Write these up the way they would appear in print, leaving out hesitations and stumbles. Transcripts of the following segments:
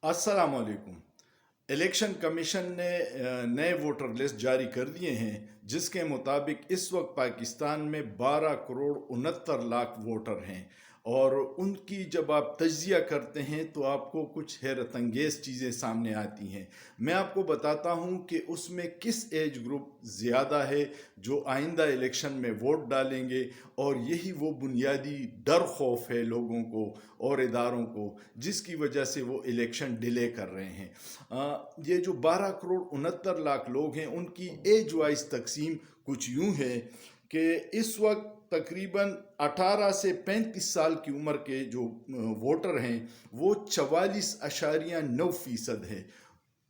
अस्सलाम वालेकुम। Election commission ने नए वोटर लिस्ट जारी कर दिए हैं, जिसके मुताबिक इस वक्त पाकिस्तान में 12 करोड़ 69 लाख वोटर हैं। और उनकी जब आप तज्जिया करते हैं तो आपको कुछ हैरत अंगेज़ चीज़ें सामने आती हैं। मैं आपको बताता हूं कि उसमें किस एज ग्रुप ज़्यादा है जो आइंदा इलेक्शन में वोट डालेंगे, और यही वो बुनियादी डर खौफ है लोगों को और इदारों को, जिसकी वजह से वो इलेक्शन डिले कर रहे हैं। ये जो 12 करोड़ 69 लाख लोग हैं, उनकी एज वाइज तकसीम कुछ यूं है कि इस वक्त तकरीबन 18 से 35 साल की उम्र के जो वोटर हैं वो 44.9% है।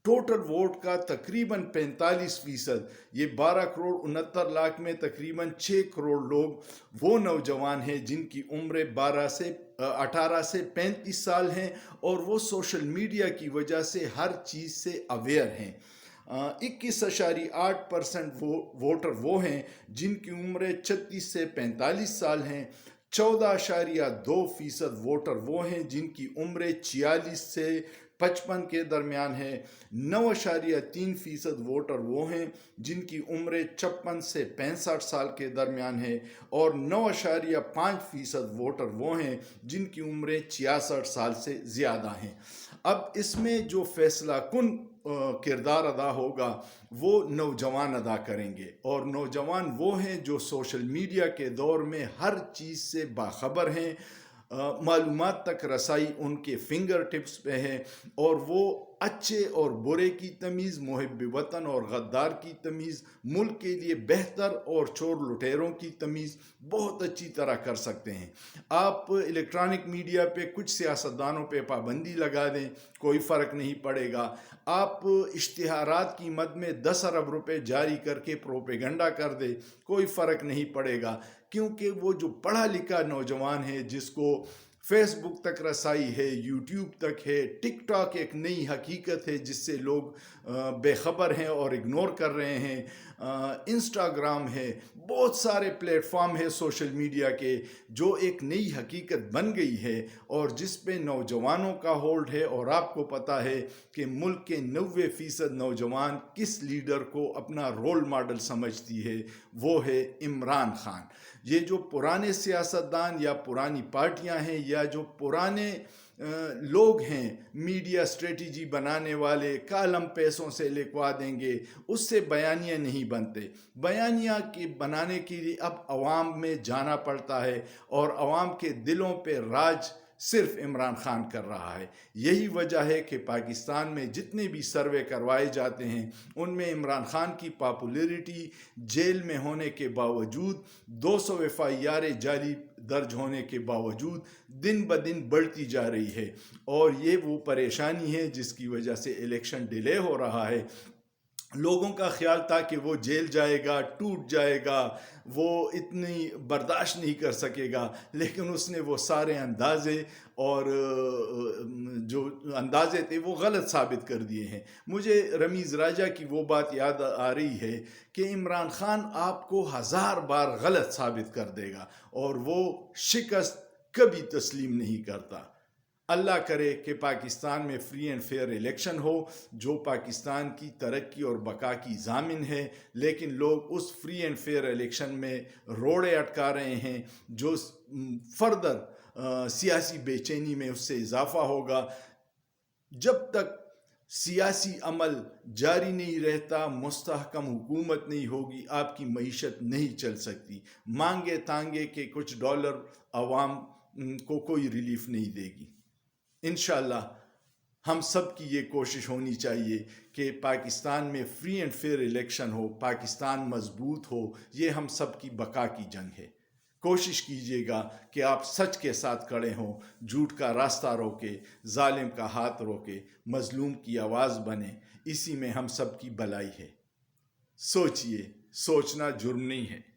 टोटल वोट का तकरीबन 45%, ये 12 करोड़ 69 लाख में तकरीबन 6 करोड़ लोग वो नौजवान हैं जिनकी उम्र 18 से 35 साल हैं, और वो सोशल मीडिया की वजह से हर चीज़ से अवेयर हैं। 21.8% वोटर वो हैं जिनकी उम्र 36 से 45 साल हैं। 14.2% वोटर वो हैं जिनकी उम्र 46 से 55 के दरमियान है। 9.3% वोटर वो हैं जिनकी उम्र 56 से 65 साल के दरमियान है, और 9.5% वोटर वो हैं जिनकी उम्र 66 साल से ज़्यादा हैं। अब इसमें जो फैसला कुन किरदार अदा होगा वो नौजवान अदा करेंगे, और नौजवान वो हैं जो सोशल मीडिया के दौर में हर चीज़ से बाखबर हैं। मालूमात तक रसाई उनके फिंगर टिप्स पे है, और वो अच्छे और बुरे की तमीज़, मुहिब वतन और गद्दार की तमीज़, मुल्क के लिए बेहतर और चोर लुटेरों की तमीज़ बहुत अच्छी तरह कर सकते हैं। आप इलेक्ट्रॉनिक मीडिया पे कुछ सियासतदानों पे पाबंदी लगा दें, कोई फ़र्क नहीं पड़ेगा। आप इश्तिहारात की मद में 10 अरब रुपए जारी करके प्रोपेगंडा कर दे, कोई फ़र्क नहीं पड़ेगा, क्योंकि वो जो पढ़ा लिखा नौजवान है जिसको फेसबुक तक रसाई है, यूट्यूब तक है, टिकटॉक एक नई हकीकत है जिससे लोग बेखबर हैं और इग्नोर कर रहे हैं, इंस्टाग्राम है, बहुत सारे प्लेटफॉर्म है सोशल मीडिया के जो एक नई हकीकत बन गई है और जिस पे नौजवानों का होल्ड है। और आपको पता है कि मुल्क के 90% नौजवान किस लीडर को अपना रोल मॉडल समझती है, वो है इमरान खान। ये जो पुराने सियासतदान या पुरानी पार्टियां हैं या जो पुराने लोग हैं, मीडिया स्ट्रेटजी बनाने वाले, कालम पैसों से लिखवा देंगे, उससे बयानियाँ नहीं बनते। बयानियाँ के बनाने के लिए अब अवाम में जाना पड़ता है, और अवाम के दिलों पे राज सिर्फ इमरान खान कर रहा है। यही वजह है कि पाकिस्तान में जितने भी सर्वे करवाए जाते हैं उनमें इमरान खान की पॉपुलैरिटी जेल में होने के बावजूद, 200 एफआईआर जाली दर्ज होने के बावजूद दिन ब दिन बढ़ती जा रही है। और ये वो परेशानी है जिसकी वजह से इलेक्शन डिले हो रहा है। लोगों का ख्याल था कि वो जेल जाएगा, टूट जाएगा, वो इतनी बर्दाश्त नहीं कर सकेगा, लेकिन उसने वो सारे अंदाज़े और जो अंदाज़े थे वो गलत साबित कर दिए हैं। मुझे रमीज़ राजा की वो बात याद आ रही है कि इमरान खान आपको 1000 बार गलत साबित कर देगा और वो शिकस्त कभी तस्लीम नहीं करता। अल्लाह करे कि पाकिस्तान में फ्री एंड फेयर इलेक्शन हो जो पाकिस्तान की तरक्की और बका की ज़ामिन है, लेकिन लोग उस फ्री एंड फेयर इलेक्शन में रोड़े अटका रहे हैं जो फर्दर सियासी बेचैनी में उससे इजाफा होगा। जब तक सियासी अमल जारी नहीं रहता, मुस्तहकम हुकूमत नहीं होगी, आपकी मईशत नहीं चल सकती। मांगे तांगे के कुछ डॉलर आवाम को कोई रिलीफ नहीं देगी। इंशाअल्लाह हम सब की ये कोशिश होनी चाहिए कि पाकिस्तान में फ्री एंड फेयर इलेक्शन हो, पाकिस्तान मजबूत हो। ये हम सब की बका की जंग है। कोशिश कीजिएगा कि आप सच के साथ खड़े हों, झूठ का रास्ता रोके, जालिम का हाथ रोके, मजलूम की आवाज़ बने। इसी में हम सब की भलाई है। सोचिए, सोचना जुर्म नहीं है।